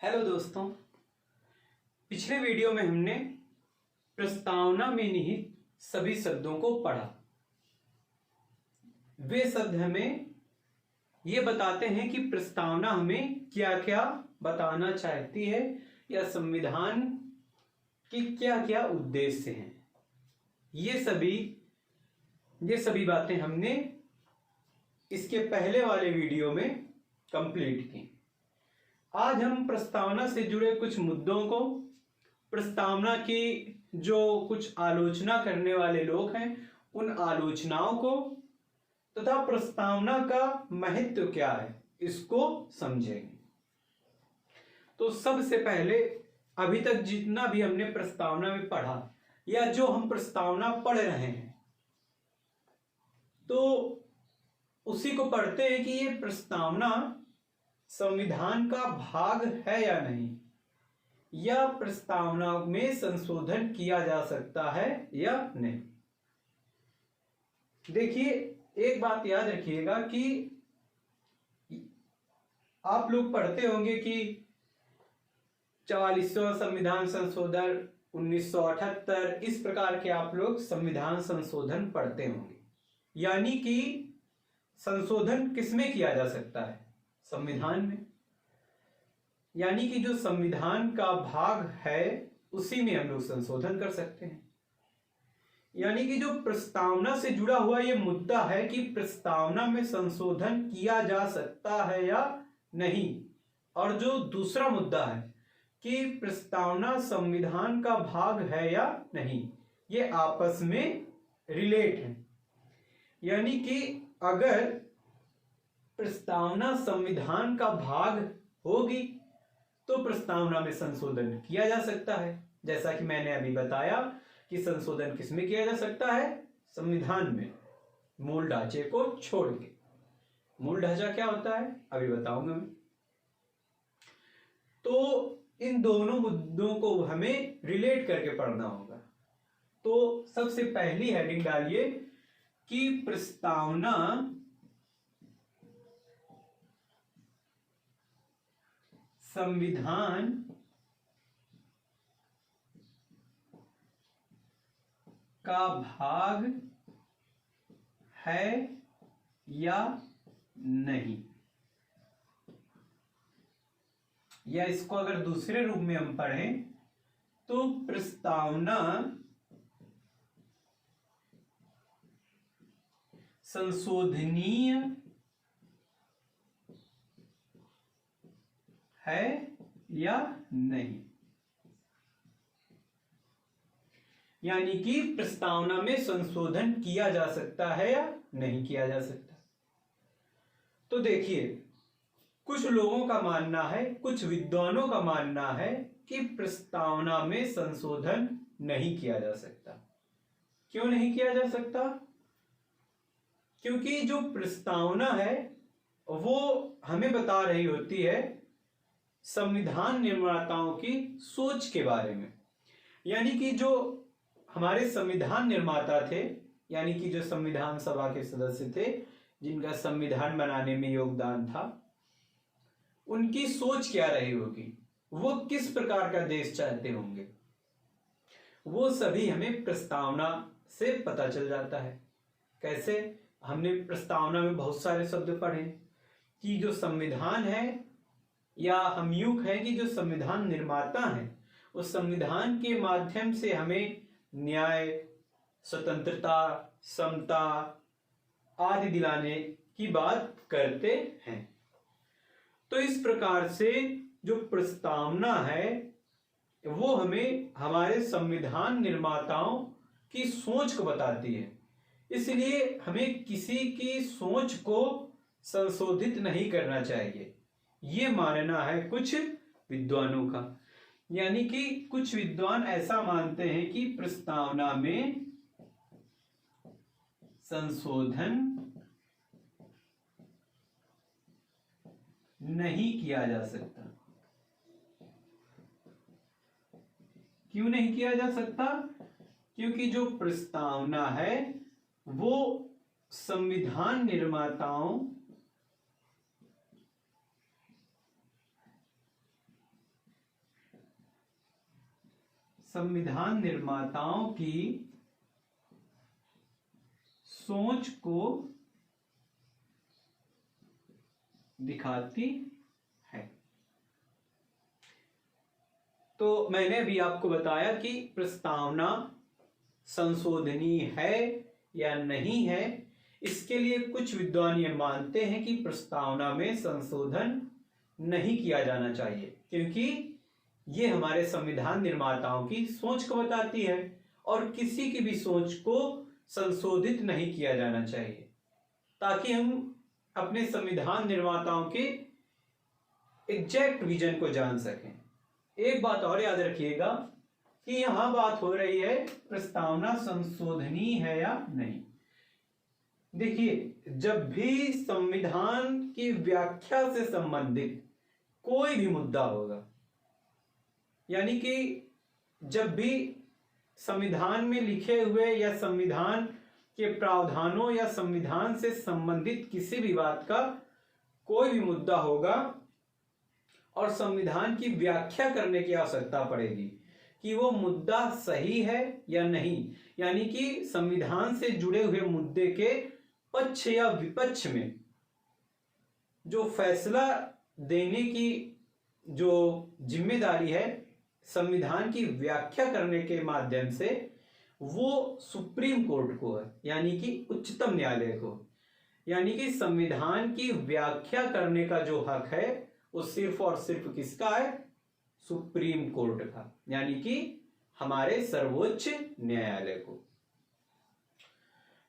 Hello दोस्तों, पिछले video में हमने प्रस्तावना में निहित सभी शब्दों को पढ़ा। वे शब्द हमें ये बताते हैं कि प्रस्तावना हमें क्या क्या बताना चाहती है या संविधान की क्या क्या उद्देश्य हैं। ये सभी बातें हमने इसके पहले वाले वीडियो में कंप्लीट की। आज हम प्रस्तावना से जुड़े कुछ मुद्दों को, प्रस्तावना की जो कुछ आलोचना करने वाले लोग हैं उन आलोचनाओं को तथा प्रस्तावना का महत्व क्या है इसको समझेंगे। तो सबसे पहले अभी तक जितना भी हमने प्रस्तावना में पढ़ा या जो हम प्रस्तावना पढ़ रहे हैं तो उसी को पढ़ते हैं कि ये प्रस्तावना संविधान का भाग है या नहीं, या प्रस्तावना में संशोधन किया जा सकता है या नहीं। देखिए, एक बात याद रखिएगा कि आप लोग पढ़ते होंगे कि 44वां संविधान संशोधन 1978 इस प्रकार के आप लोग संविधान संशोधन पढ़ते होंगे। यानी कि संशोधन किसमें किया जा सकता है? संविधान में। यानी कि जो संविधान का भाग है उसी में हम लोग संशोधन कर सकते हैं। यानी कि जो प्रस्तावना से जुड़ा हुआ ये मुद्दा है कि प्रस्तावना में संशोधन किया जा सकता है या नहीं, और जो दूसरा मुद्दा है कि प्रस्तावना संविधान का भाग है या नहीं, ये आपस में रिलेट है। यानी कि अगर प्रस्तावना संविधान का भाग होगी तो प्रस्तावना में संशोधन किया जा सकता है। जैसा कि मैंने अभी बताया कि संशोधन किसमें किया जा सकता है? संविधान में, मूल ढांचे को छोड़ के। मूल ढांचा क्या होता है अभी बताऊंगा मैं। तो इन दोनों मुद्दों को हमें रिलेट करके पढ़ना होगा। तो सबसे पहली हेडिंग डालिए कि प्रस्तावना संविधान का भाग है या नहीं, या इसको अगर दूसरे रूप में हम पढ़ें तो प्रस्तावना संशोधनीय है या नहीं। यानी कि प्रस्तावना में संशोधन किया जा सकता है या नहीं किया जा सकता। तो देखिए, कुछ लोगों का मानना है, कुछ विद्वानों का मानना है कि प्रस्तावना में संशोधन नहीं किया जा सकता। क्यों नहीं किया जा सकता? क्योंकि जो प्रस्तावना है वो हमें बता रही होती है संविधान निर्माताओं की सोच के बारे में। यानी कि जो हमारे संविधान निर्माता थे, यानी कि जो संविधान सभा के सदस्य थे जिनका संविधान बनाने में योगदान था, उनकी सोच क्या रही होगी, वो किस प्रकार का देश चाहते होंगे, वो सभी हमें प्रस्तावना से पता चल जाता है। कैसे? हमने प्रस्तावना में बहुत सारे शब्द पढ़े कि जो संविधान है, या हम यूं कहें कि जो संविधान निर्माता है उस संविधान के माध्यम से हमें न्याय, स्वतंत्रता, समता आदि दिलाने की बात करते हैं। तो इस प्रकार से जो प्रस्तावना है वो हमें हमारे संविधान निर्माताओं की सोच को बताती है। इसलिए हमें किसी की सोच को संशोधित नहीं करना चाहिए, ये मानना है कुछ विद्वानों का। यानी कि कुछ विद्वान ऐसा मानते हैं कि प्रस्तावना में संशोधन नहीं किया जा सकता। क्यों नहीं किया जा सकता? क्योंकि जो प्रस्तावना है वो संविधान निर्माताओं संविधान निर्माताओं की सोच को दिखाती है। तो मैंने भी आपको बताया कि प्रस्तावना संशोधनीय है या नहीं है। इसके लिए कुछ विद्वान ये मानते हैं कि प्रस्तावना में संशोधन नहीं किया जाना चाहिए, क्योंकि ये हमारे संविधान निर्माताओं की सोच को बताती है और किसी की भी सोच को संशोधित नहीं किया जाना चाहिए, ताकि हम अपने संविधान निर्माताओं के एग्जैक्ट विजन को जान सकें। एक बात और याद रखिएगा कि यहां बात हो रही है प्रस्तावना संशोधनीय है या नहीं। देखिए, जब भी संविधान की व्याख्या से संबंधित कोई भी मुद्दा होगा, यानी कि जब भी संविधान में लिखे हुए या संविधान के प्रावधानों या संविधान से संबंधित किसी भी बात का कोई भी मुद्दा होगा और संविधान की व्याख्या करने की आवश्यकता पड़ेगी कि वो मुद्दा सही है या नहीं, यानी कि संविधान से जुड़े हुए मुद्दे के पक्ष या विपक्ष में जो फैसला देने की जो जिम्मेदारी है संविधान की व्याख्या करने के माध्यम से, वो सुप्रीम कोर्ट को है, यानी कि उच्चतम न्यायालय को। यानी कि संविधान की व्याख्या करने का जो हक है वो सिर्फ और सिर्फ किसका है? सुप्रीम कोर्ट का, यानी कि हमारे सर्वोच्च न्यायालय को।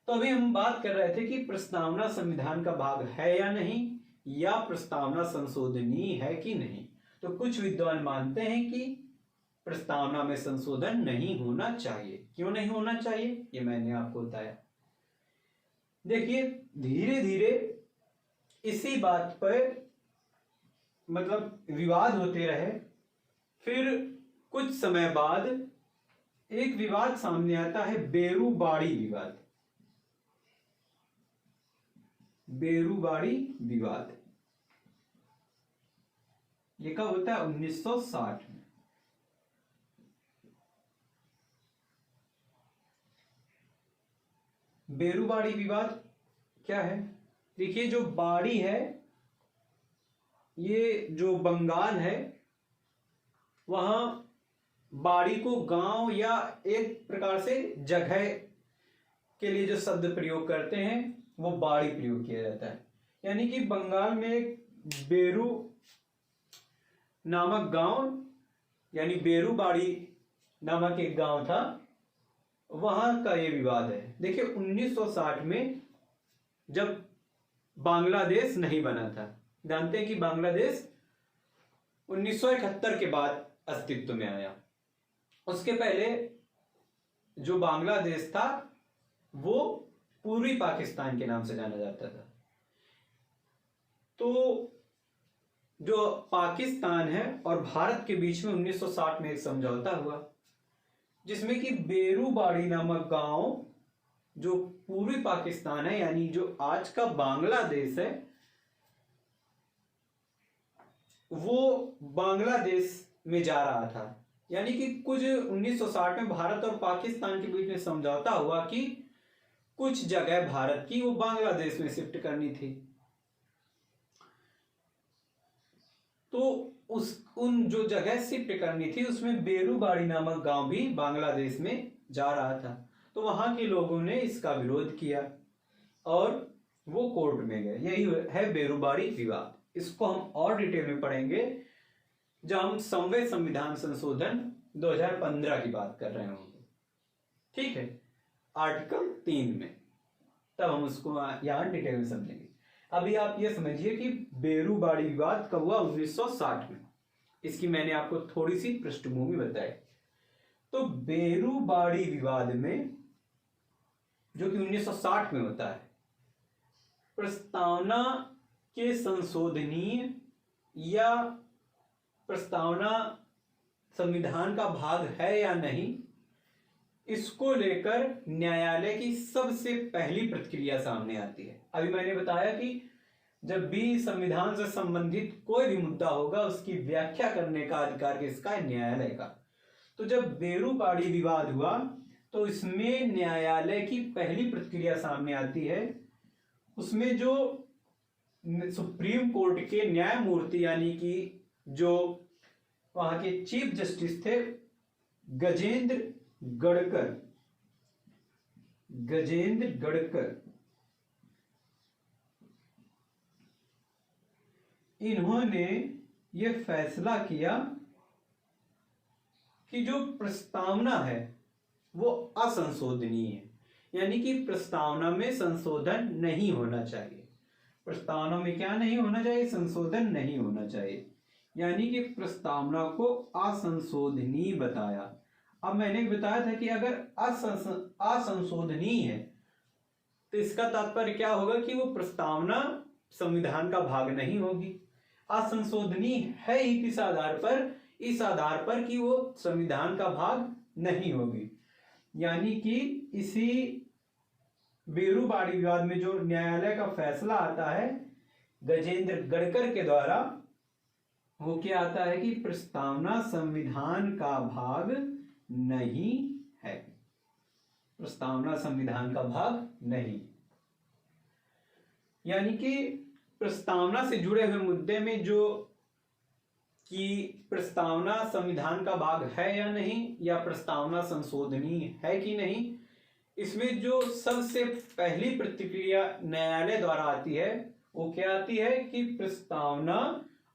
तो अभी हम बात कर रहे थे कि प्रस्तावना संविधान का भाग है या नहीं, या प्रस्तावना संशोधनीय है कि नहीं। तो कुछ विद्वान मानते हैं कि प्रस्तावना में संशोधन नहीं होना चाहिए। क्यों नहीं होना चाहिए, ये मैंने आपको बताया। देखिए, धीरे धीरे इसी बात पर मतलब विवाद होते रहे। फिर कुछ समय बाद एक विवाद सामने आता है, बेरूबाड़ी विवाद। बेरूबाड़ी विवाद ये कब होता है? 1960 में। बेरूबाड़ी विवाद क्या है? देखिए, जो बाड़ी है, ये जो बंगाल है, वहां बाड़ी को गांव या एक प्रकार से जगह के लिए जो शब्द प्रयोग करते हैं वो बाड़ी प्रयोग किया जाता है। यानी कि बंगाल में एक बेरू नामक गांव, यानी बेरूबाड़ी नामक एक गांव था, वहां का ये विवाद है। देखिए, 1960 में जब बांग्लादेश नहीं बना था, जानते हैं कि बांग्लादेश 1971 के बाद अस्तित्व में आया। उसके पहले जो बांग्लादेश था वो पूर्वी पाकिस्तान के नाम से जाना जाता था। तो जो पाकिस्तान है और भारत के बीच में 1960 में एक समझौता हुआ, जिसमें कि बेरूबाड़ी नामक गांव जो पूर्वी पाकिस्तान है, यानी जो आज का बांग्लादेश है, वो बांग्लादेश में जा रहा था। यानी कि कुछ 1960 में भारत और पाकिस्तान के बीच में समझौता हुआ कि कुछ जगह भारत की वो बांग्लादेश में शिफ्ट करनी थी। तो उन जो जगह शिफ्ट करनी थी उसमें बेरूबाड़ी नामक गांव भी बांग्लादेश में जा रहा था। तो वहां के लोगों ने इसका विरोध किया और वो कोर्ट में गए। यही है बेरूबाड़ी विवाद। इसको हम और डिटेल में पढ़ेंगे जब हम संवैध संविधान संशोधन 2015 की बात कर रहे होंगे। ठीक है, आर्टिकल 3 में, तब हम उसको यहां डिटेल में समझेंगे। अभी आप ये समझिए कि बेरूबाड़ी विवाद कब हुआ? 1960 में। इसकी मैंने आपको थोड़ी सी पृष्ठभूमि बताई। तो बेरूबाड़ी विवाद में, जो कि 1960 में होता है, प्रस्तावना के संशोधनीय या प्रस्तावना संविधान का भाग है या नहीं, इसको लेकर न्यायालय की सबसे पहली प्रतिक्रिया सामने आती है। अभी मैंने बताया कि जब भी संविधान से संबंधित कोई भी मुद्दा होगा उसकी व्याख्या करने का अधिकार किसका है? न्यायालय का। तो जब बेरूपाड़ी विवाद हुआ तो इसमें न्यायालय की पहली प्रतिक्रिया सामने आती है। उसमें जो सुप्रीम कोर्ट के न्यायमूर्ति यानी कि जो वहां के चीफ जस्टिस थे गजेंद्र गड़कर, इन्होंने ये फैसला किया कि जो प्रस्तावना है वो असंशोधनीय है, यानी कि प्रस्तावना में संशोधन नहीं होना चाहिए। प्रस्तावना में क्या नहीं होना चाहिए? संशोधन नहीं होना चाहिए, यानी कि प्रस्तावना को असंशोधनीय बताया। अब मैंने बताया था कि अगर असंशोधनीय है तो इसका तात्पर्य क्या होगा कि वो प्रस्तावना संविधान का भाग नहीं होगी। असंशोधनीय है ही किस आधार पर? इस आधार पर कि वो संविधान का भाग नहीं होगी। यानी कि इसी बेरूपाड़ी विवाद में जो न्यायालय का फैसला आता है गजेंद्र गड़कर के द्वारा, वो क्या आता है कि प्रस्तावना संविधान का भाग नहीं है। प्रस्तावना संविधान का भाग नहीं, यानी कि प्रस्तावना से जुड़े हुए मुद्दे में जो कि प्रस्तावना संविधान का भाग है या नहीं, या प्रस्तावना संशोधनीय है कि नहीं, इसमें जो सबसे पहली प्रतिक्रिया न्यायालय द्वारा आती है वो क्या आती है कि प्रस्तावना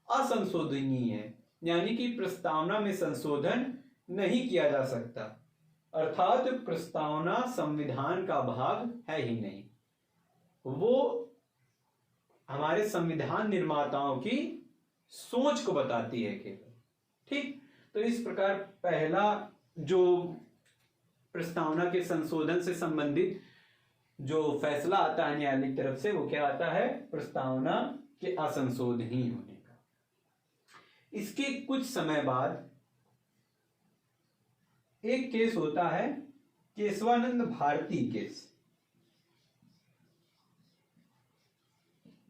असंशोधनीय है, यानी कि प्रस्तावना में संशोधन नहीं किया जा सकता, अर्थात प्रस्तावना संविधान का भाग है ही नहीं। वो हमारे संविधान निर्माताओं की सोच को बताती है केवल। ठीक, तो इस प्रकार पहला जो प्रस्तावना के संशोधन से संबंधित जो फैसला आता है न्यायालय की तरफ से वो क्या आता है? प्रस्तावना के असंशोधनीय होने का। इसके कुछ समय बाद एक केस होता है केशवानंद भारती केस।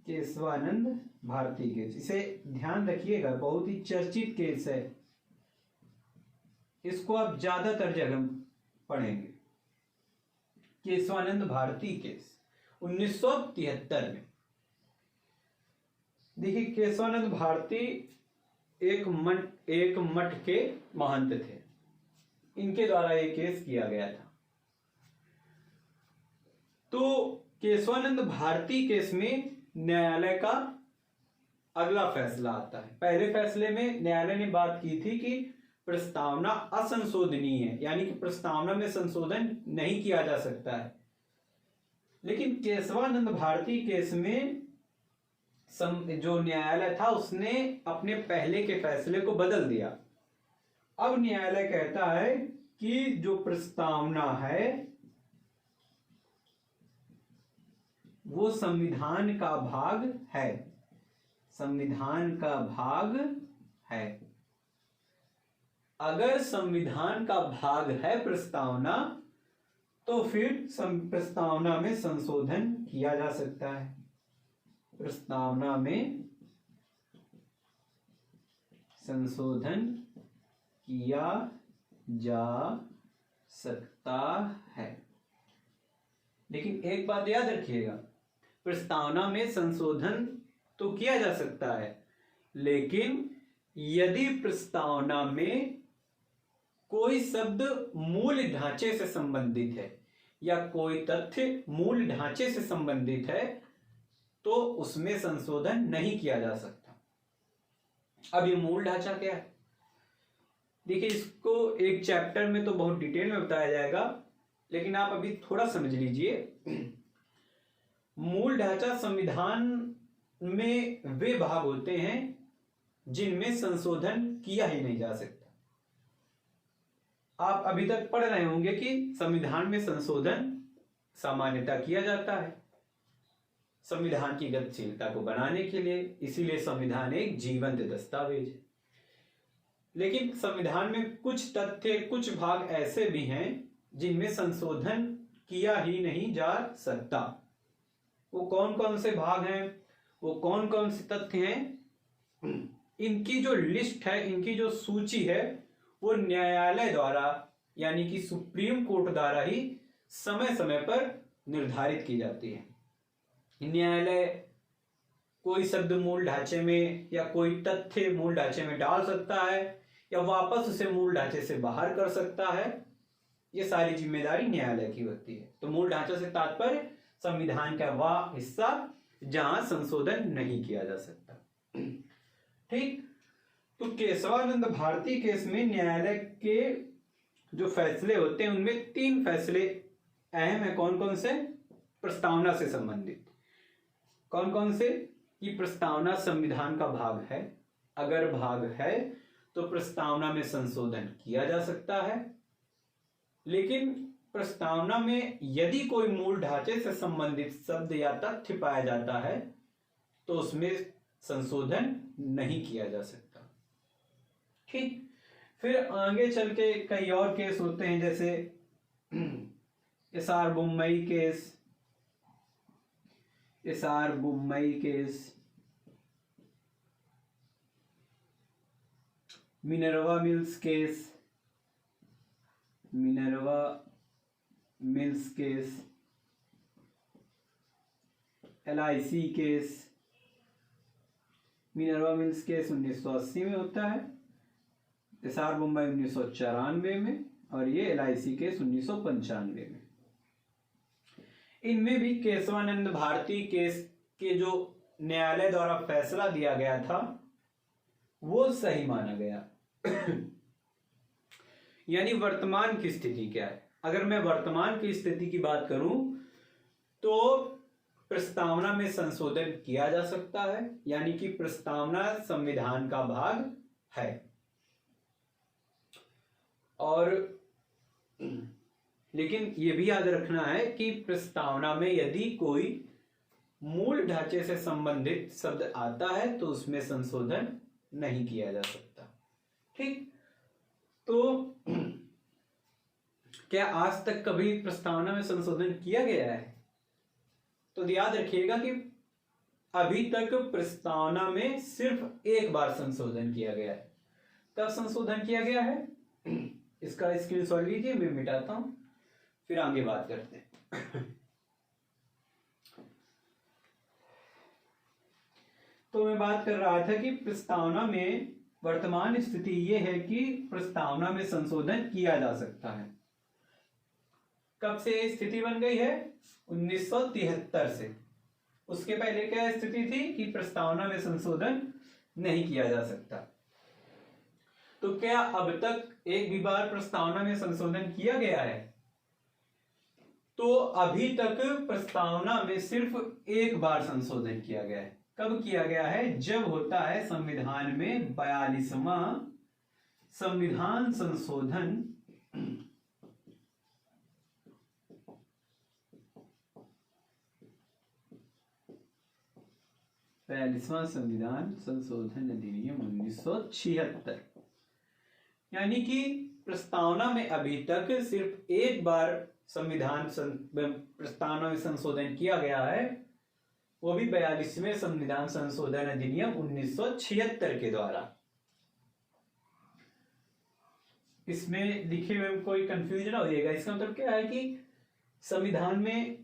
केशवानंद भारती केस, इसे ध्यान रखिएगा, बहुत ही चर्चित केस है। इसको आप ज्यादातर जगह पढ़ेंगे। केशवानंद भारती केस 1973 में। देखिए, केशवानंद भारती एक मठ के महंत थे, इनके द्वारा यह केस किया गया था। तो केशवानंद भारती केस में न्यायालय का अगला फैसला आता है। पहले फैसले में न्यायालय ने बात की थी कि प्रस्तावना असंशोधनीय है, यानी कि प्रस्तावना में संशोधन नहीं किया जा सकता है। लेकिन केशवानंद भारती केस में जो न्यायालय था उसने अपने पहले के फैसले को बदल दिया। अब न्यायालय कहता है कि जो प्रस्तावना है वो संविधान का भाग है, संविधान का भाग है। अगर संविधान का भाग है प्रस्तावना, तो फिर प्रस्तावना में संशोधन किया जा सकता है। प्रस्तावना में संशोधन किया जा सकता है। लेकिन एक बात याद रखिएगा, प्रस्तावना में संशोधन तो किया जा सकता है, लेकिन यदि प्रस्तावना में कोई शब्द मूल ढांचे से संबंधित है या कोई तथ्य मूल ढांचे से संबंधित है तो उसमें संशोधन नहीं किया जा सकता। अब ये मूल ढांचा क्या है? देखिए, इसको एक चैप्टर में तो बहुत डिटेल में बताया जाएगा, लेकिन आप अभी थोड़ा समझ लीजिए। मूल ढांचा संविधान में वे भाग होते हैं जिनमें संशोधन किया ही नहीं जा सकता। आप अभी तक पढ़ रहे होंगे कि संविधान में संशोधन सामान्यतः किया जाता है संविधान की गतिशीलता को बनाने के लिए, इसीलिए संविधान एक जीवंत दस्तावेज है। लेकिन संविधान में कुछ तथ्य, कुछ भाग ऐसे भी हैं जिनमें संशोधन किया ही नहीं जा सकता। वो कौन कौन से भाग हैं, वो कौन कौन से तथ्य हैं, इनकी जो लिस्ट है, इनकी जो सूची है वो न्यायालय द्वारा यानी कि सुप्रीम कोर्ट द्वारा ही समय समय पर निर्धारित की जाती है। न्यायालय कोई शब्द मूल ढांचे में या कोई तथ्य मूल ढांचे में डाल सकता है या वापस उसे मूल ढांचे से बाहर कर सकता है। ये सारी जिम्मेदारी न्यायालय की होती है। तो मूल ढांचे से तात्पर्य संविधान का वह हिस्सा जहां संशोधन नहीं किया जा सकता। ठीक। तो केशवानंद भारती केस में न्यायालय के जो फैसले होते हैं उनमें 3 फैसले अहम है। कौन कौन से? प्रस्तावना से संबंधित। कौन कौन से? कि प्रस्तावना संविधान का भाग है, अगर भाग है तो प्रस्तावना में संशोधन किया जा सकता है, लेकिन प्रस्तावना में यदि कोई मूल ढांचे से संबंधित शब्द या तथ्य पाया जाता है तो उसमें संशोधन नहीं किया जा सकता। ठीक। फिर आगे चल के कई और केस होते हैं, जैसे SR Bommai case, Minerva Mills case, LIC case. Minerva Mills case 1980 में होता है, एसआर मुंबई 1994 में और ये LIC केस 1995 में। इनमें भी केशवानंद भारती केस के जो न्यायालय द्वारा फैसला दिया गया था वो सही माना गया। यानी वर्तमान की स्थिति क्या है? अगर मैं वर्तमान की स्थिति की बात करूं तो प्रस्तावना में संशोधन किया जा सकता है, यानी कि प्रस्तावना संविधान का भाग है। और लेकिन यह भी याद रखना है कि प्रस्तावना में यदि कोई मूल ढांचे से संबंधित शब्द आता है तो उसमें संशोधन नहीं किया जा सकता। ठीक। तो क्या आज तक कभी प्रस्तावना में संशोधन किया गया है? तो याद रखिएगा कि अभी तक प्रस्तावना में सिर्फ एक बार संशोधन किया गया है। कब संशोधन किया गया है? इसका स्क्रीनशॉट लीजिए, मैं मिटाता हूं, फिर आगे बात करते हैं। तो मैं बात कर रहा था कि प्रस्तावना में वर्तमान स्थिति यह है कि प्रस्तावना में संशोधन किया जा सकता है। कब से स्थिति बन गई है? 1973 से। उसके पहले क्या स्थिति थी कि प्रस्तावना में संशोधन नहीं किया जा सकता। तो क्या अब तक एक भी बार प्रस्तावना में संशोधन किया गया है? तो अभी तक प्रस्तावना में सिर्फ एक बार संशोधन किया गया है। कब किया गया है? जब होता है संविधान में 42वां संविधान संशोधन, 42वां संविधान संशोधन अधिनियम 1976। यानी कि प्रस्तावना में अभी तक सिर्फ एक बार प्रस्तावना में संशोधन किया गया है, वो भी 42वें संविधान संशोधन अधिनियम 1976 के द्वारा। इसमें लिखे हुए कोई कंफ्यूजन हो जाएगा। इसका मतलब क्या है कि संविधान में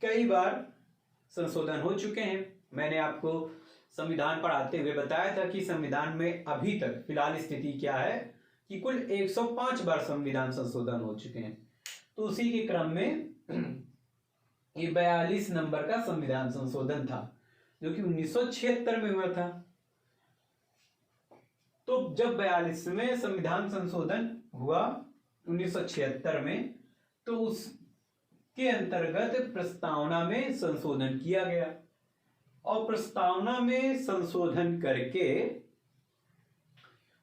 कई बार संशोधन हो चुके हैं। मैंने आपको संविधान पढ़ाते हुए बताया था कि संविधान में अभी तक फिलहाल स्थिति क्या है कि कुल 105 बार संविधान संशोधन हो चुके हैं। तो उसी के क्रम में ये 42 नंबर का संविधान संशोधन था जो कि 1976 में हुआ था। तो जब 42वें संविधान संशोधन हुआ 1976 में, तो उसके अंतर्गत प्रस्तावना में संशोधन किया गया और प्रस्तावना में संशोधन करके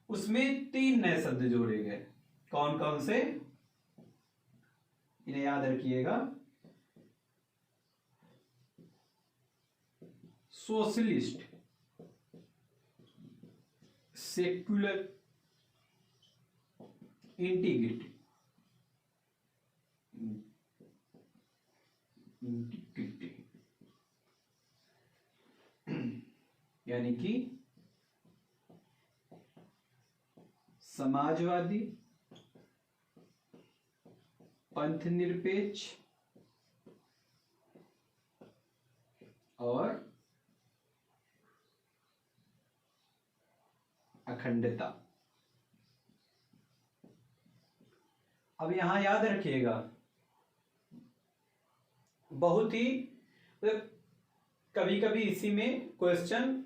उसमें 3 नए शब्द जोड़े गए। कौन कौन से? इन्हें याद रखिएगा। सोशलिस्ट, सेक्युलर, इंटीग्रिटी, यानी कि समाजवादी, पंथ निरपेक्ष और अखंडता। अब यहां याद रखिएगा, बहुत ही कभी कभी इसी में क्वेश्चन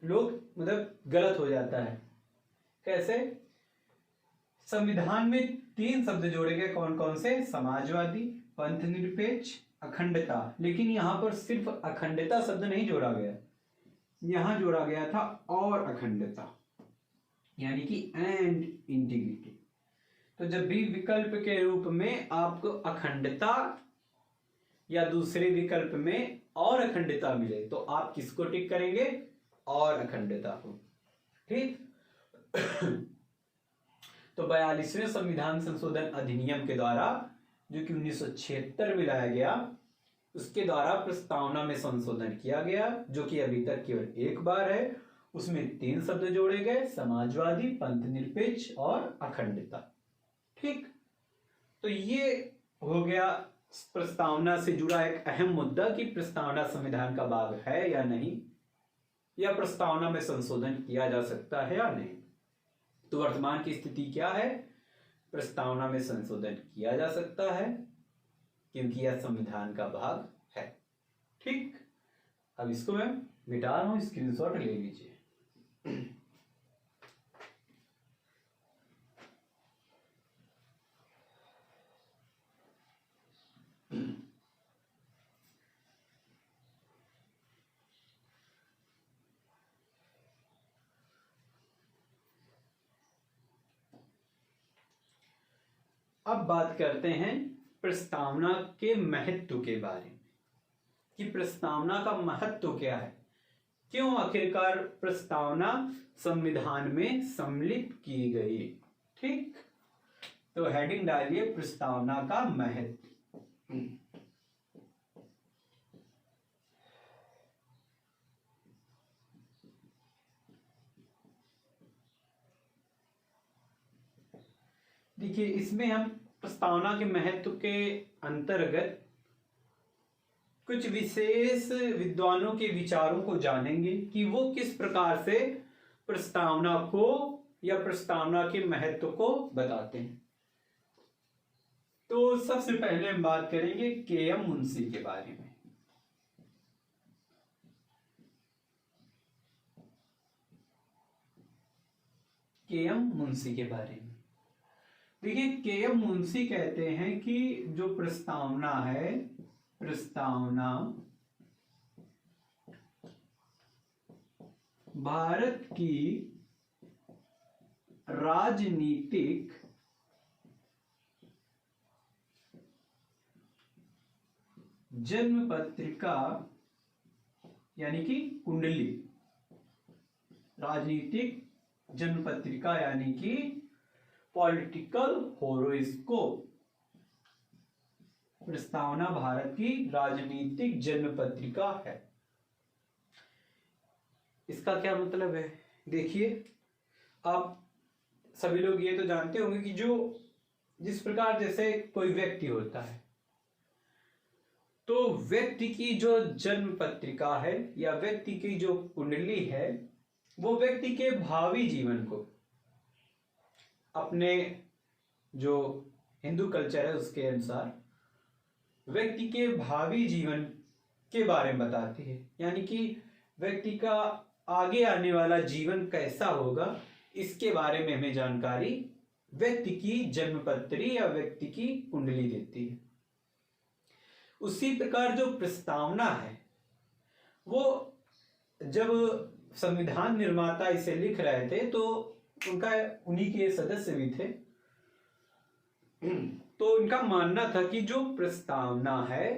लोग गलत हो जाता है। कैसे? संविधान में 3 शब्द जोड़े गए, कौन कौन से? समाजवादी, पंथ निरपेक्ष, अखंडता। लेकिन यहां पर सिर्फ अखंडता शब्द नहीं जोड़ा गया, यहां जोड़ा गया था और अखंडता, यानी कि एंड इंटीग्रिटी। तो जब भी विकल्प के रूप में आपको अखंडता या दूसरे विकल्प में और अखंडता मिले तो आप किसको टिक करेंगे? और अखंडता को। ठीक। तो 42वें संविधान संशोधन अधिनियम के द्वारा, जो कि 1976 में लाया गया, उसके द्वारा प्रस्तावना में संशोधन किया गया, जो कि अभी तक केवल एक बार है। उसमें 3 शब्द जोड़े गए, समाजवादी, पंथ निरपेक्ष और अखंडता। ठीक। तो ये हो गया प्रस्तावना से जुड़ा एक अहम मुद्दा कि प्रस्तावना संविधान का भाग है या नहीं, या प्रस्तावना में संशोधन किया जा सकता है या नहीं। तो वर्तमान की स्थिति क्या है? प्रस्तावना में संशोधन किया जा सकता है क्योंकि यह संविधान का भाग है। ठीक। अब इसको मैं मिटा रहा हूं, स्क्रीनशॉट ले लीजिए। अब बात करते हैं प्रस्तावना के महत्व के बारे में, कि प्रस्तावना का महत्व क्या है, क्यों आखिरकार प्रस्तावना संविधान में सम्मिलित की गई। ठीक। तो हेडिंग डालिए, प्रस्तावना का महत्व। देखिए, इसमें हम प्रस्तावना के महत्व के अंतर्गत कुछ विशेष विद्वानों के विचारों को जानेंगे कि वो किस प्रकार से प्रस्तावना को या प्रस्तावना के महत्व को बताते हैं। तो सबसे पहले हम बात करेंगे के.एम. मुंशी के बारे में। के.एम. मुंशी के बारे में देखिए, के.एम. मुंशी कहते हैं कि जो प्रस्तावना है, प्रस्तावना भारत की राजनीतिक जन्म पत्रिका, यानी कि कुंडली, राजनीतिक जन्म पत्रिका यानी कि पॉलिटिकल होरोस्कोप, प्रस्तावना भारत की राजनीतिक जन्म पत्रिका है। इसका क्या मतलब है? देखिए, आप सभी लोग ये तो जानते होंगे कि जिस प्रकार जैसे कोई व्यक्ति होता है, तो व्यक्ति की जो जन्म पत्रिका है या व्यक्ति की जो कुंडली है, वो व्यक्ति के भावी जीवन को, अपने जो हिंदू कल्चर है उसके अनुसार व्यक्ति के भावी जीवन के बारे में बताती है। यानी कि व्यक्ति का आगे आने वाला जीवन कैसा होगा, इसके बारे में हमें जानकारी व्यक्ति की जन्मपत्री या व्यक्ति की कुंडली देती है। उसी प्रकार जो प्रस्तावना है, वो जब संविधान निर्माता इसे लिख रहे थे तो उन्हीं के सदस्य भी थे, तो उनका मानना था कि जो प्रस्तावना है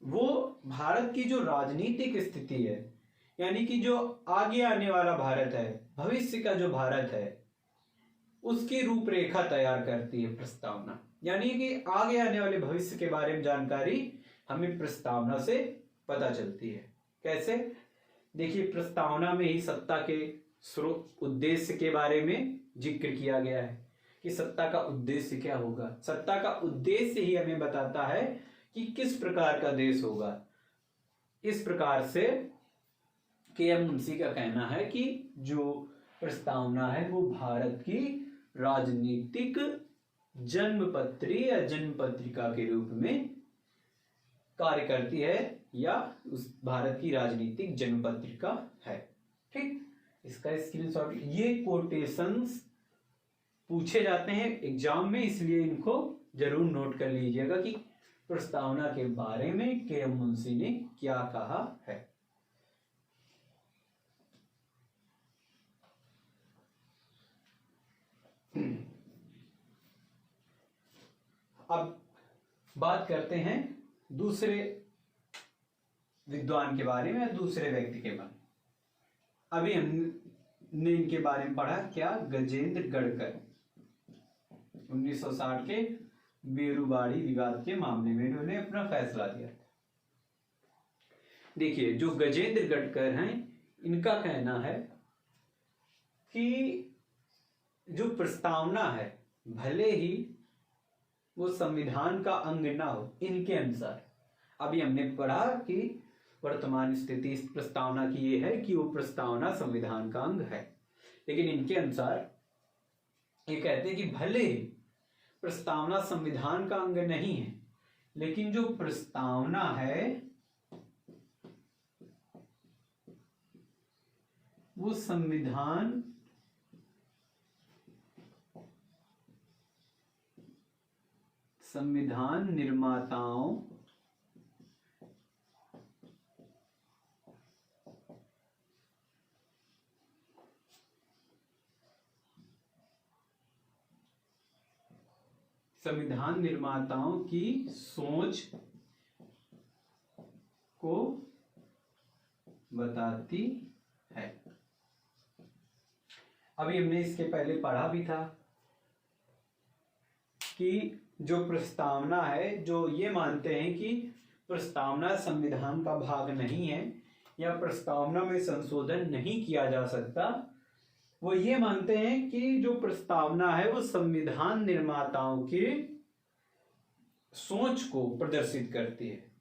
वो भारत की जो राजनीतिक स्थिति है, यानी कि जो आगे आने वाला भारत है, भविष्य का जो भारत है, उसकी रूपरेखा तैयार करती है प्रस्तावना। यानी कि आगे आने वाले भविष्य के बारे में जानकारी हमें प्रस्तावना से पता चलती है। कैसे? देखिए, प्रस्तावना में ही सत्ता के उद्देश्य के बारे में जिक्र किया गया है कि सत्ता का उद्देश्य क्या होगा। सत्ता का उद्देश्य ही हमें बताता है कि किस प्रकार का देश होगा। इस प्रकार से के.एम. मुंशी का कहना है कि जो प्रस्तावना है वो भारत की राजनीतिक जन्मपत्री या जन्म पत्रिका के रूप में कार्य करती है या उस भारत की राजनीतिक जन्म पत्रिका है। ठीक, इसका स्क्रीनशॉट। ये कोटेशंस पूछे जाते हैं एग्जाम में, इसलिए इनको जरूर नोट कर लीजिएगा कि प्रस्तावना के बारे में के.एम. मुंशी ने क्या कहा है। अब बात करते हैं दूसरे विद्वान के बारे में, दूसरे व्यक्ति के बारे में। अभी हमने इनके बारे में पढ़ा क्या, गजेंद्र गढ़कर। 1960 के बेरुबाड़ी विवाद के मामले में इन्होंने अपना फैसला दिया था। देखिए, जो गजेंद्र गढ़कर हैं, इनका कहना है कि जो प्रस्तावना है भले ही वो संविधान का अंग ना हो, इनके अनुसार। अभी हमने पढ़ा कि वर्तमान स्थिति इस प्रस्तावना की ये है कि वो प्रस्तावना संविधान का अंग है, लेकिन इनके अनुसार ये कहते हैं कि भले ही प्रस्तावना संविधान का अंग नहीं है, लेकिन जो प्रस्तावना है वो संविधान निर्माताओं की सोच को बताती है। अभी हमने इसके पहले पढ़ा भी था कि जो प्रस्तावना है, जो ये मानते हैं कि प्रस्तावना संविधान का भाग नहीं है या प्रस्तावना में संशोधन नहीं किया जा सकता, वो ये मानते हैं कि जो प्रस्तावना है वो संविधान निर्माताओं की सोच को प्रदर्शित करती है।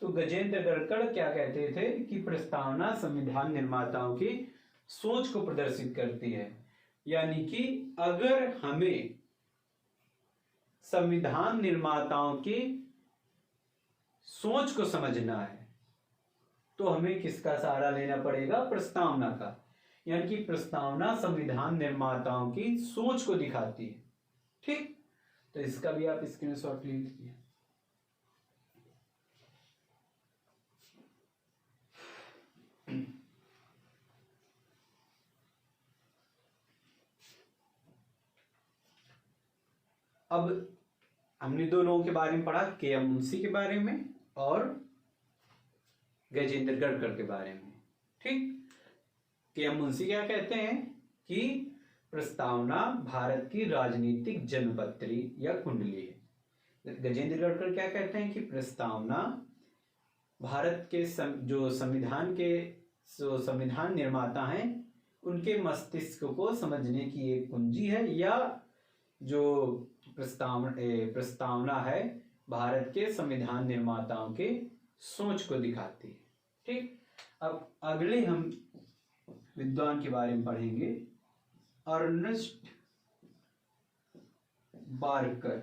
तो गजेंद्र गढ़कर क्या कहते थे कि प्रस्तावना संविधान निर्माताओं की सोच को प्रदर्शित करती है, यानी कि अगर हमें संविधान निर्माताओं की सोच को समझना है तो हमें किसका सहारा लेना पड़ेगा, प्रस्तावना का। यानी कि प्रस्तावना संविधान निर्माताओं की सोच को दिखाती है। ठीक, तो इसका भी आप स्क्रीनशॉट ले लीजिए। अब हमने दो लोगों के बारे में पढ़ा, के.एम. मुंशी के बारे में और गजेंद्र गढ़कर के बारे में। ठीक, के.एम. मुंशी क्या कहते हैं कि प्रस्तावना भारत की राजनीतिक जन्मपत्री या कुंडली है। गजेंद्र गढ़कर क्या कहते हैं कि प्रस्तावना भारत के जो संविधान निर्माता हैं उनके मस्तिष्क को समझने की एक कुंजी है, या जो प्रस्तावना है भारत के संविधान निर्माताओं के सोच को दिखाती है। ठीक, अब अगले हम विद्वान के बारे में पढ़ेंगे, अर्नेस्ट बारकर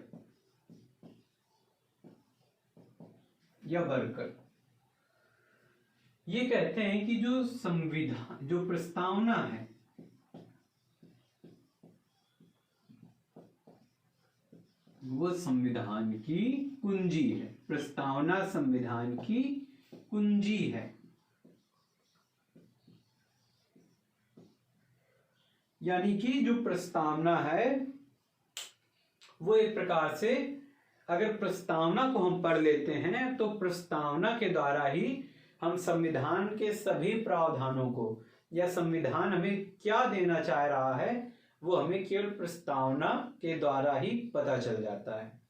या बर्कर। ये कहते हैं कि जो प्रस्तावना है वो संविधान की कुंजी है। प्रस्तावना संविधान की कुंजी है, यानी कि जो प्रस्तावना है वो एक प्रकार से, अगर प्रस्तावना को हम पढ़ लेते हैं तो प्रस्तावना के द्वारा ही हम संविधान के सभी प्रावधानों को, या संविधान हमें क्या देना चाह रहा है, वो हमें केवल प्रस्तावना के द्वारा ही पता चल जाता है।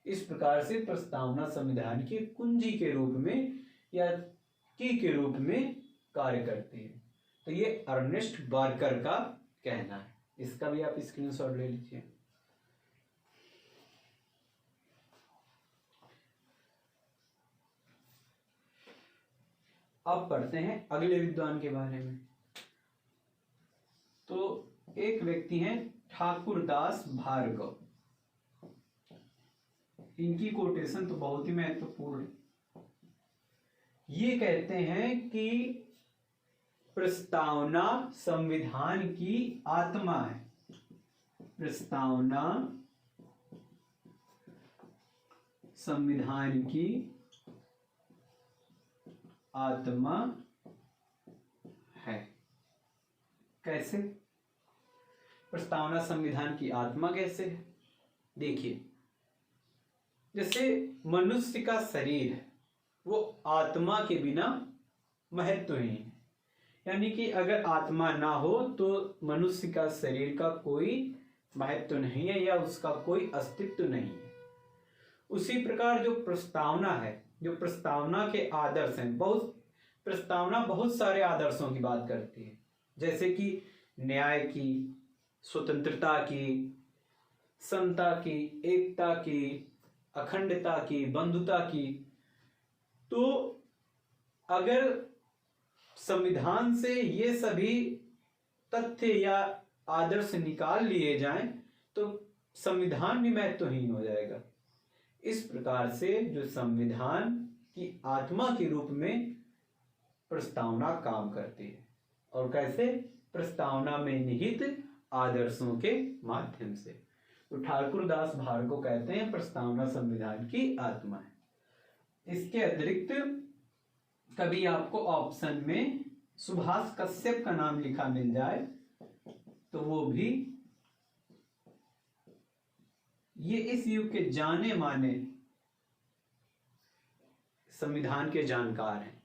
इस प्रकार से प्रस्तावना संविधान की कुंजी के रूप में या की के रूप में कार्य करती है। तो ये अर्नेस्ट बार्कर का कहना है। इसका भी आप स्क्रीनशॉट ले लीजिए। अब पढ़ते हैं अगले विद्वान के बारे में। तो एक व्यक्ति हैं ठाकुरदास भार्गव। इनकी कोटेशन तो बहुत ही महत्वपूर्ण है। ये कहते हैं कि प्रस्तावना संविधान की आत्मा है। प्रस्तावना संविधान की आत्मा है। कैसे? प्रस्तावना संविधान की आत्मा कैसे है? देखिए, जैसे मनुष्य का शरीर है वो आत्मा के बिना महत्वहीन है। यानी कि अगर आत्मा ना हो तो मनुष्य का शरीर का कोई महत्व नहीं है या उसका कोई अस्तित्व नहीं है। उसी प्रकार जो प्रस्तावना है, जो प्रस्तावना के आदर्श हैं, प्रस्तावना बहुत सारे आदर्शों की बात करती है, जैसे कि न्याय की, स्वतंत्रता की, समता की, एकता की, अखंडता की, बंधुता की। तो अगर संविधान से ये सभी तथ्य या आदर्श निकाल लिए जाएं तो संविधान भी महत्वहीन हो जाएगा। इस प्रकार से जो संविधान की आत्मा के रूप में प्रस्तावना काम करती है। और कैसे? प्रस्तावना में निहित आदर्शों के माध्यम से। तो ठाकुरदास भार्गव कहते हैं प्रस्तावना संविधान की आत्मा है। इसके अतिरिक्त कभी आपको ऑप्शन में सुभाष कश्यप का नाम लिखा मिल जाए तो वो भी ये इस युग के जाने माने संविधान के जानकार हैं।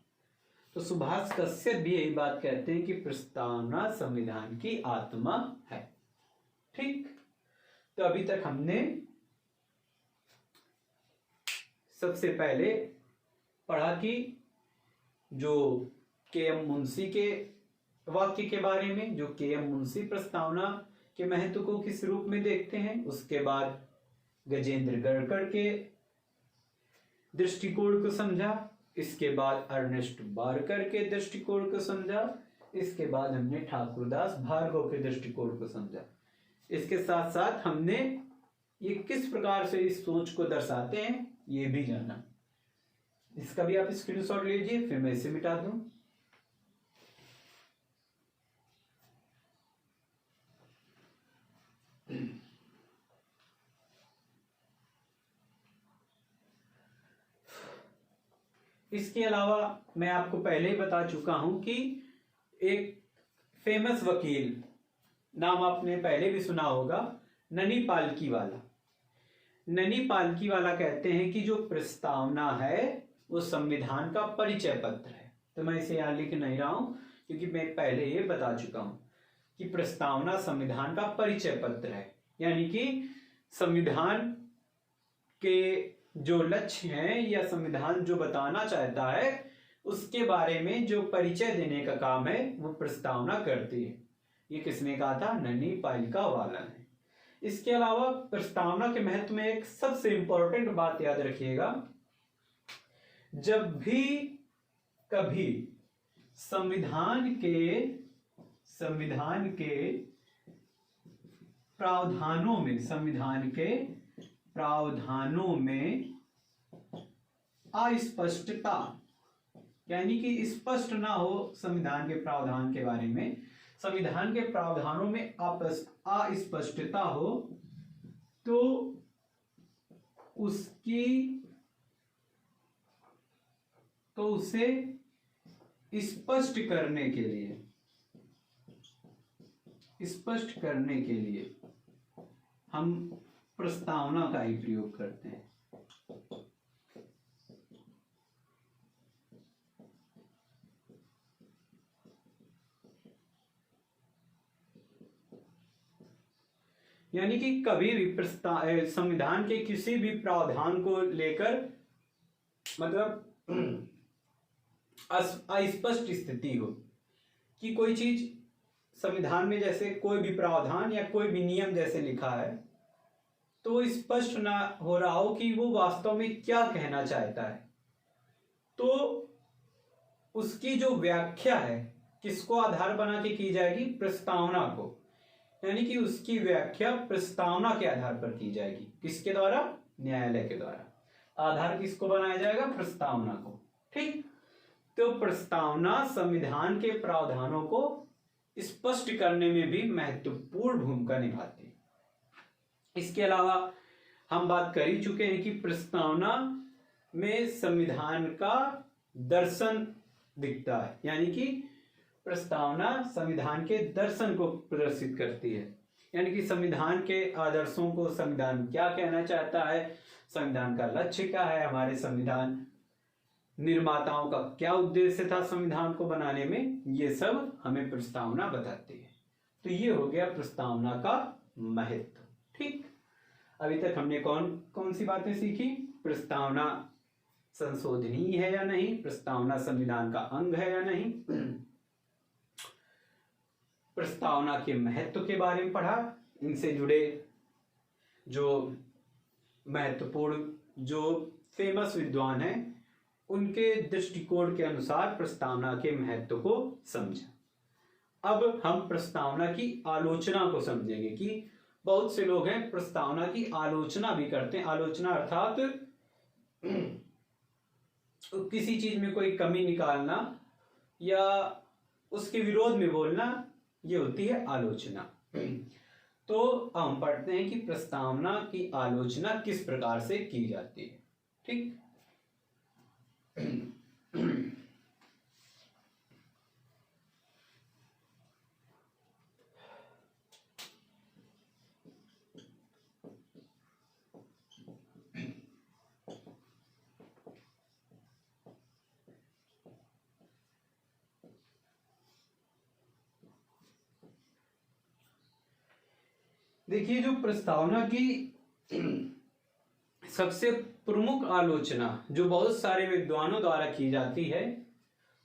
तो सुभाष कश्यप भी यही बात कहते हैं कि प्रस्तावना संविधान की आत्मा है। ठीक, तो अभी तक हमने सबसे पहले पढ़ा कि जो के.एम. मुंशी के वाक्य के बारे में, जो के.एम. मुंशी प्रस्तावना के महत्व को किस रूप में देखते हैं। उसके बाद गजेंद्र गढ़कर के दृष्टिकोण को समझा। इसके बाद अर्नेस्ट बार्कर के दृष्टिकोण को समझा। इसके बाद हमने ठाकुरदास भार्गव के दृष्टिकोण को समझा। इसके साथ साथ हमने ये किस प्रकार से इस सोच को दर्शाते हैं ये भी जाना। इसका भी आप स्क्रीनशॉट लीजिए, फिर मैं इसे मिटा दूं। इसके अलावा मैं आपको पहले ही बता चुका हूं कि एक फेमस वकील, नाम आपने पहले भी सुना होगा, ननी पालकीवाला। ननी पालकीवाला कहते हैं कि जो प्रस्तावना है वो संविधान का परिचय पत्र है। तो मैं इसे यहां लिख नहीं रहा हूं क्योंकि मैं पहले ये बता चुका हूं कि प्रस्तावना संविधान का परिचय पत्र है। यानी कि संविधान के जो लक्ष्य हैं या संविधान जो बताना चाहता है उसके बारे में जो परिचय देने का काम है वो प्रस्तावना करती है। ये किसने कहा था? ननी पालकीवाला ने। इसके अलावा प्रस्तावना के महत्व में एक सबसे इंपॉर्टेंट बात याद रखिएगा, जब भी कभी संविधान के प्रावधानों में अस्पष्टता, यानी कि स्पष्ट ना हो संविधान के प्रावधान के बारे में, संविधान के प्रावधानों में अस्पष्टता हो तो उसे स्पष्ट करने के लिए हम प्रस्तावना का ही प्रयोग करते हैं। यानी कि कभी भी संविधान के किसी भी प्रावधान को लेकर मतलब अस्पष्ट स्थिति हो कि कोई चीज संविधान में जैसे कोई भी प्रावधान या कोई भी नियम जैसे लिखा है तो वो स्पष्ट ना हो रहा हो कि वो वास्तव में क्या कहना चाहता है, तो उसकी जो व्याख्या है किसको आधार बना के की जाएगी? प्रस्तावना को। यानी कि उसकी व्याख्या प्रस्तावना के आधार पर की जाएगी। किसके द्वारा? न्यायालय के द्वारा। आधार किसको बनाया जाएगा? प्रस्तावना को। ठीक, तो प्रस्तावना संविधान के प्रावधानों को स्पष्ट करने में भी महत्वपूर्ण भूमिका निभाती है। इसके अलावा हम बात कर ही चुके हैं कि प्रस्तावना में संविधान का दर्शन दिखता है, यानी कि प्रस्तावना संविधान के दर्शन को प्रदर्शित करती है। यानी कि संविधान के आदर्शों को संविधान क्या कहना चाहता है, संविधान का लक्ष्य क्या है, हमारे संविधान निर्माताओं का क्या उद्देश्य था संविधान को बनाने में, ये सब हमें प्रस्तावना बताती है। तो ये हो गया प्रस्तावना का महत्व। ठीक, अभी तक हमने कौन कौन सी बातें सीखी? प्रस्तावना संशोधनीय है या नहीं, प्रस्तावना संविधान का अंग है या नहीं, प्रस्तावना के महत्व के बारे में पढ़ा, इनसे जुड़े जो महत्वपूर्ण जो फेमस विद्वान हैं उनके दृष्टिकोण के अनुसार प्रस्तावना के महत्व को समझा। अब हम प्रस्तावना की आलोचना को समझेंगे कि बहुत से लोग हैं प्रस्तावना की आलोचना भी करते हैं। आलोचना अर्थात किसी चीज में कोई कमी निकालना या उसके विरोध में बोलना, ये होती है आलोचना। तो हम पढ़ते हैं कि प्रस्तावना की आलोचना किस प्रकार से की जाती है। ठीक, देखिए जो प्रस्तावना की सबसे प्रमुख आलोचना जो बहुत सारे विद्वानों द्वारा की जाती है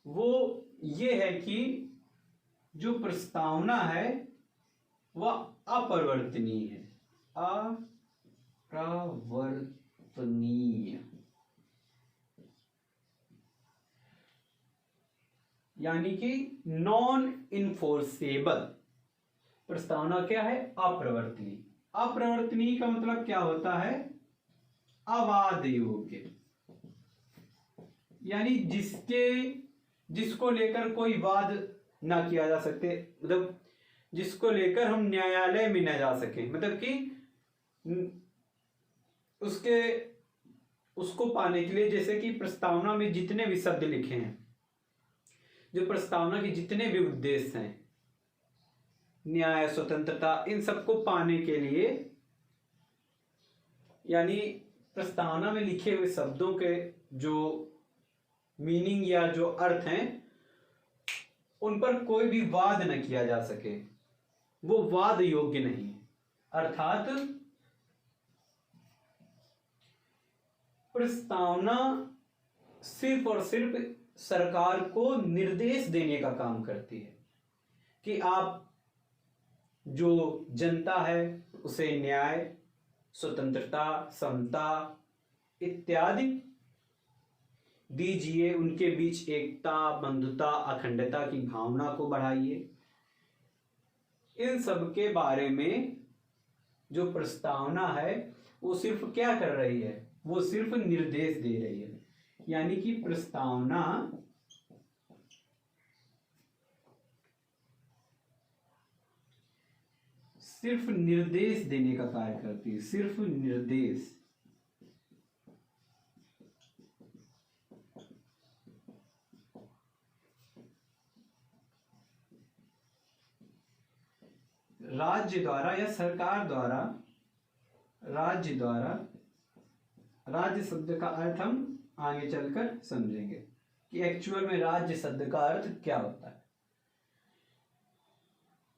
वो ये है कि जो प्रस्तावना है वह अपरिवर्तनीय है। अपरिवर्तनीय यानी कि नॉन इन्फोर्सेबल। प्रस्तावना क्या है? अप्रवर्तनीय। अप्रवर्तनीय का मतलब क्या होता है? अवाद योग्य, यानी जिसको लेकर कोई वाद ना किया जा सके, मतलब जिसको लेकर हम न्यायालय में न जा सके, मतलब कि उसको पाने के लिए, जैसे कि प्रस्तावना में जितने भी शब्द लिखे हैं, जो प्रस्तावना के जितने भी उद्देश्य हैं, न्याय, स्वतंत्रता, इन सबको पाने के लिए, यानी प्रस्तावना में लिखे हुए शब्दों के जो मीनिंग या जो अर्थ हैं उन पर कोई भी वाद न किया जा सके, वो वाद योग्य नहीं है। अर्थात प्रस्तावना सिर्फ और सिर्फ सरकार को निर्देश देने का काम करती है कि आप जो जनता है उसे न्याय, स्वतंत्रता, समता इत्यादि दीजिए, उनके बीच एकता, बंधुता, अखंडता की भावना को बढ़ाइए। इन सब के बारे में जो प्रस्तावना है वो सिर्फ क्या कर रही है? वो सिर्फ निर्देश दे रही है। यानी कि प्रस्तावना सिर्फ निर्देश देने का कार्य करती है, सिर्फ निर्देश। राज्य द्वारा या सरकार द्वारा, राज्य द्वारा, राज्य शब्द का अर्थ हम आगे चलकर समझेंगे कि एक्चुअल में राज्य शब्द का अर्थ क्या होता है।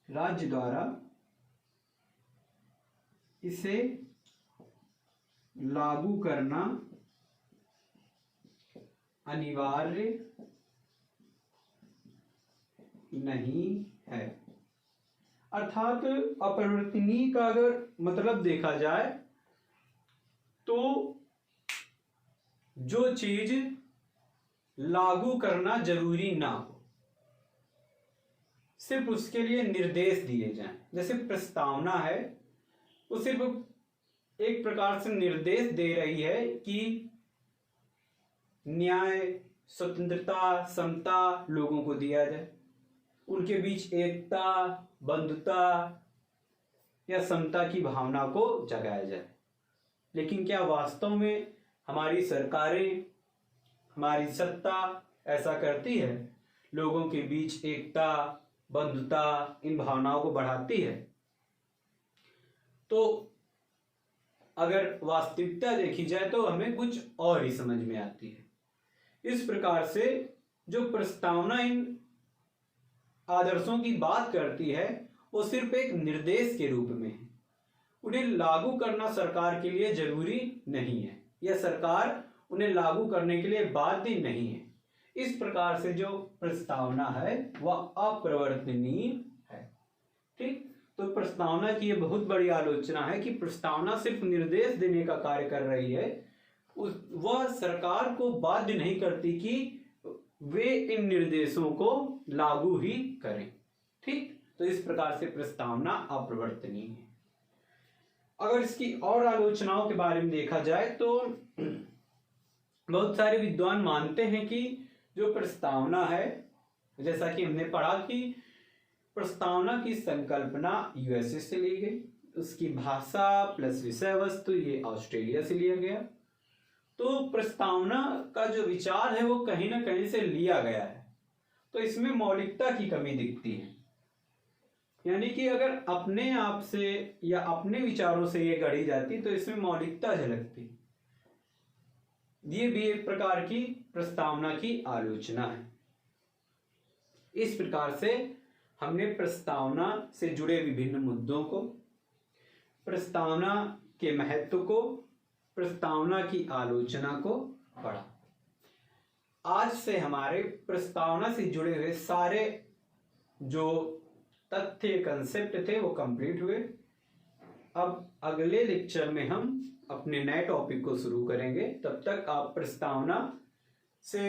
राज्य द्वारा इसे लागू करना अनिवार्य नहीं है। अर्थात अपरिवर्तनीय का अगर मतलब देखा जाए तो जो चीज लागू करना जरूरी ना हो, सिर्फ उसके लिए निर्देश दिए जाएं। जैसे प्रस्तावना है, वो सिर्फ एक प्रकार से निर्देश दे रही है कि न्याय, स्वतंत्रता, समता लोगों को दिया जाए, उनके बीच एकता, बंधुता या समता की भावना को जगाया जाए। लेकिन क्या वास्तव में हमारी सरकारें, हमारी सत्ता ऐसा करती है? लोगों के बीच एकता, बंधुता, इन भावनाओं को बढ़ाती है? तो अगर वास्तविकता देखी जाए तो हमें कुछ और ही समझ में आती है। इस प्रकार से जो प्रस्तावना इन आदर्शों की बात करती है वो सिर्फ एक निर्देश के रूप में है, उन्हें लागू करना सरकार के लिए जरूरी नहीं है या सरकार उन्हें लागू करने के लिए बाध्य नहीं है। इस प्रकार से जो प्रस्तावना है वह अपरिवर्तनीय है। ठीक, तो प्रस्तावना की यह बहुत बड़ी आलोचना है कि प्रस्तावना सिर्फ निर्देश देने का कार्य कर रही है, वह सरकार को बाध्य नहीं करती कि वे इन निर्देशों को लागू ही करें। ठीक, तो इस प्रकार से प्रस्तावना अपरिवर्तनीय है। अगर इसकी और आलोचनाओं के बारे में देखा जाए तो बहुत सारे विद्वान मानते हैं कि जो प्रस्तावना है, जैसा कि हमने पढ़ा कि प्रस्तावना की संकल्पना यूएसए से ली गई, उसकी भाषा प्लस विषय वस्तु ये ऑस्ट्रेलिया से लिया गया। तो प्रस्तावना का जो विचार है वो कहीं ना कहीं से लिया गया है, तो इसमें मौलिकता की कमी दिखती है। यानी कि अगर अपने आप से या अपने विचारों से ये गढ़ी जाती तो इसमें मौलिकता झलकती। ये भी एक प्रकार की प्रस्तावना की आलोचना है। इस प्रकार से हमने प्रस्तावना से जुड़े विभिन्न मुद्दों को, प्रस्तावना के महत्व को, प्रस्तावना की आलोचना को पढ़ा। आज से हमारे प्रस्तावना से जुड़े हुए सारे जो तथ्य, कंसेप्ट थे वो कंप्लीट हुए। अब अगले लेक्चर में हम अपने नए टॉपिक को शुरू करेंगे। तब तक आप प्रस्तावना से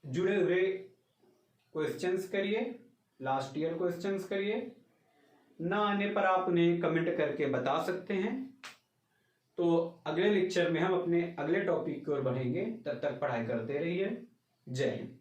जुड़े हुए क्वेश्चंस करिए, लास्ट ईयर क्वेश्चंस करिए। ना आने पर आप उन्हें कमेंट करके बता सकते हैं। तो अगले लेक्चर में हम अपने अगले टॉपिक की ओर बढ़ेंगे। तब तक पढ़ाई करते रहिए। जय हिंद।